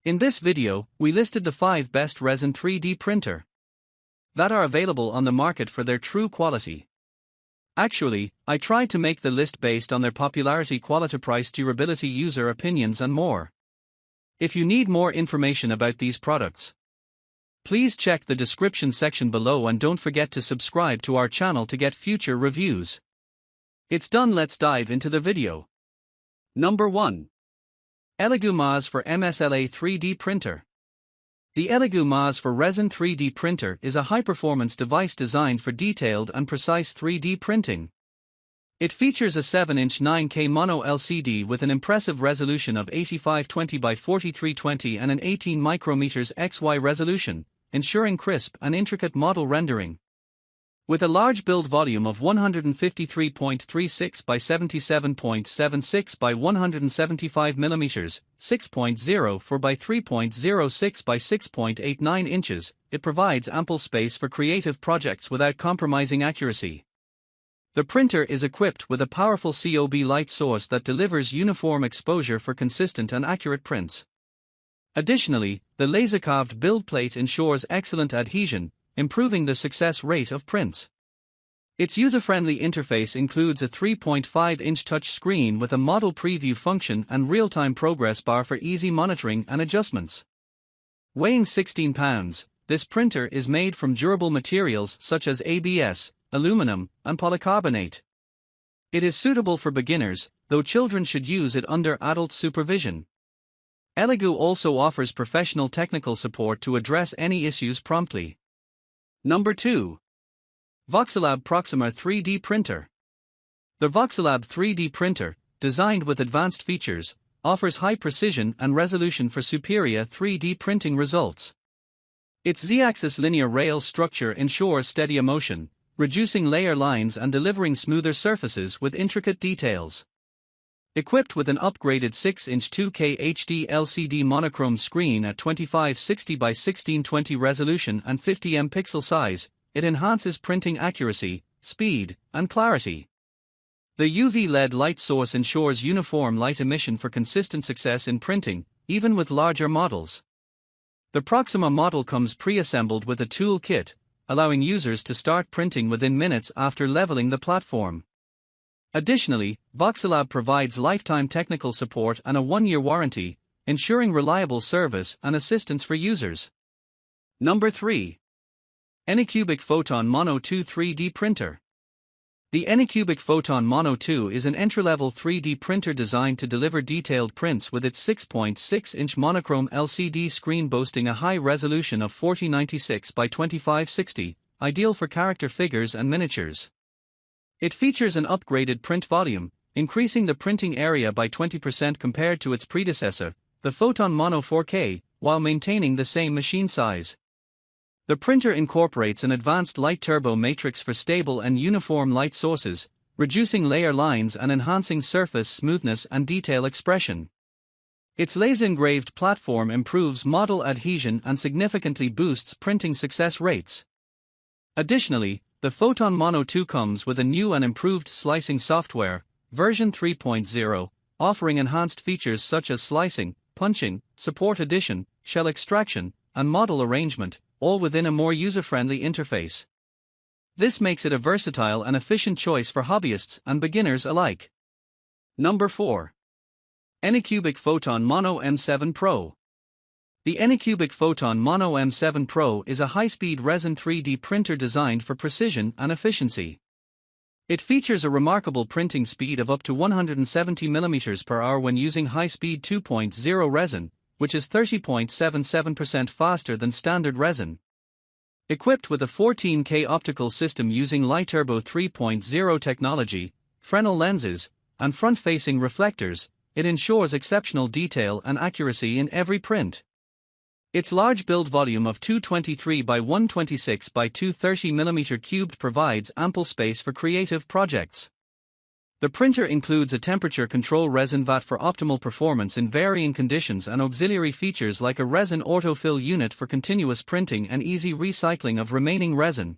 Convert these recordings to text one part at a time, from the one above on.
In this video, we listed the 5 best resin 3D printer that are available on the market for their true quality. Actually, I tried to make the list based on their popularity, quality, price, durability, user opinions and more. If you need more information about these products, please check the description section below and don't forget to subscribe to our channel to get future reviews. It's done, let's dive into the video. Number 1. ELEGOO MAS for MSLA 3D printer. The ELEGOO MAS for Resin 3D printer is a high-performance device designed for detailed and precise 3D printing. It features a 7-inch 9K mono LCD with an impressive resolution of 8520 by 4320 and an 18 micrometers XY resolution, ensuring crisp and intricate model rendering. With a large build volume of 153.36 by 77.76 by 175 mm, 6.04 by 3.06 by 6.89 inches, it provides ample space for creative projects without compromising accuracy. The printer is equipped with a powerful COB light source that delivers uniform exposure for consistent and accurate prints. Additionally, the laser-carved build plate ensures excellent adhesion, improving the success rate of prints. Its user-friendly interface includes a 3.5-inch touch screen with a model preview function and real-time progress bar for easy monitoring and adjustments. Weighing 16 pounds, this printer is made from durable materials such as ABS, aluminum, and polycarbonate. It is suitable for beginners, though children should use it under adult supervision. ELEGOO also offers professional technical support to address any issues promptly. Number 2. Voxelab Proxima 3D printer. The Voxelab 3D printer, designed with advanced features, offers high precision and resolution for superior 3D printing results. Its Z-axis linear rail structure ensures steadier motion, reducing layer lines and delivering smoother surfaces with intricate details. Equipped with an upgraded 6-inch 2K HD LCD monochrome screen at 2560 by 1620 resolution and 50 pixel size, it enhances printing accuracy, speed, and clarity. The UV LED light source ensures uniform light emission for consistent success in printing, even with larger models. The Proxima model comes pre-assembled with a tool kit, allowing users to start printing within minutes after leveling the platform. Additionally, Voxelab provides lifetime technical support and a 1-year warranty, ensuring reliable service and assistance for users. Number 3. ANYCUBIC Photon Mono 2 3D printer. The ANYCUBIC Photon Mono 2 is an entry-level 3D printer designed to deliver detailed prints with its 6.6-inch monochrome LCD screen boasting a high resolution of 4096 by 2560, ideal for character figures and miniatures. It features an upgraded print volume, increasing the printing area by 20% compared to its predecessor, the Photon Mono 4K, while maintaining the same machine size. The printer incorporates an advanced light turbo matrix for stable and uniform light sources, reducing layer lines and enhancing surface smoothness and detail expression. Its laser-engraved platform improves model adhesion and significantly boosts printing success rates. Additionally, the Photon Mono 2 comes with a new and improved slicing software, version 3.0, offering enhanced features such as slicing, punching, support addition, shell extraction, and model arrangement, all within a more user-friendly interface. This makes it a versatile and efficient choice for hobbyists and beginners alike. Number 4. ANYCUBIC Photon Mono M7 Pro. The ANYCUBIC Photon Mono M7 Pro is a high-speed resin 3D printer designed for precision and efficiency. It features a remarkable printing speed of up to 170 mm per hour when using high-speed 2.0 resin, which is 30.77% faster than standard resin. Equipped with a 14K optical system using Light Turbo 3.0 technology, Fresnel lenses, and front-facing reflectors, it ensures exceptional detail and accuracy in every print. Its large build volume of 223 by 126 by 230 mm3 provides ample space for creative projects. The printer includes a temperature control resin vat for optimal performance in varying conditions and auxiliary features like a resin autofill unit for continuous printing and easy recycling of remaining resin.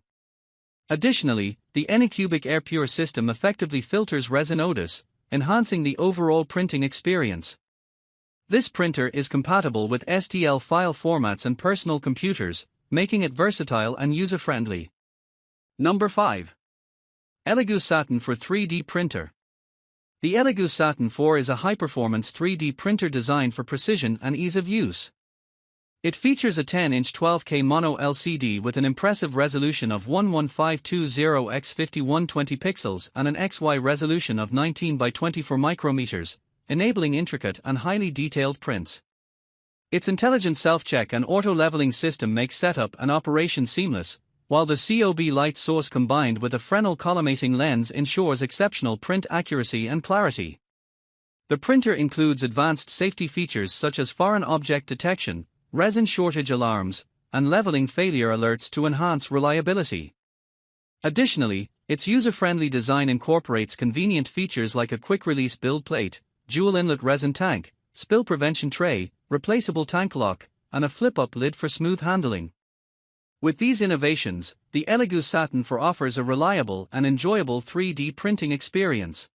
Additionally, the ANYCUBIC AirPure system effectively filters resin odors, enhancing the overall printing experience. This printer is compatible with STL file formats and personal computers, making it versatile and user-friendly. Number 5. ELEGOO Saturn for 3D Printer. The ELEGOO Saturn 4 is a high-performance 3D printer designed for precision and ease of use. It features a 10-inch 12K mono LCD with an impressive resolution of 11520 x 5120 pixels and an XY resolution of 19 by 24 micrometers, enabling intricate and highly detailed prints. Its intelligent self-check and auto-leveling system make setup and operation seamless, while the COB light source combined with a Fresnel collimating lens ensures exceptional print accuracy and clarity. The printer includes advanced safety features such as foreign object detection, resin shortage alarms, and leveling failure alerts to enhance reliability. Additionally, its user-friendly design incorporates convenient features like a quick-release build plate, dual-inlet resin tank, spill prevention tray, replaceable tank lock, and a flip-up lid for smooth handling. With these innovations, the ELEGOO Saturn 4 offers a reliable and enjoyable 3D printing experience.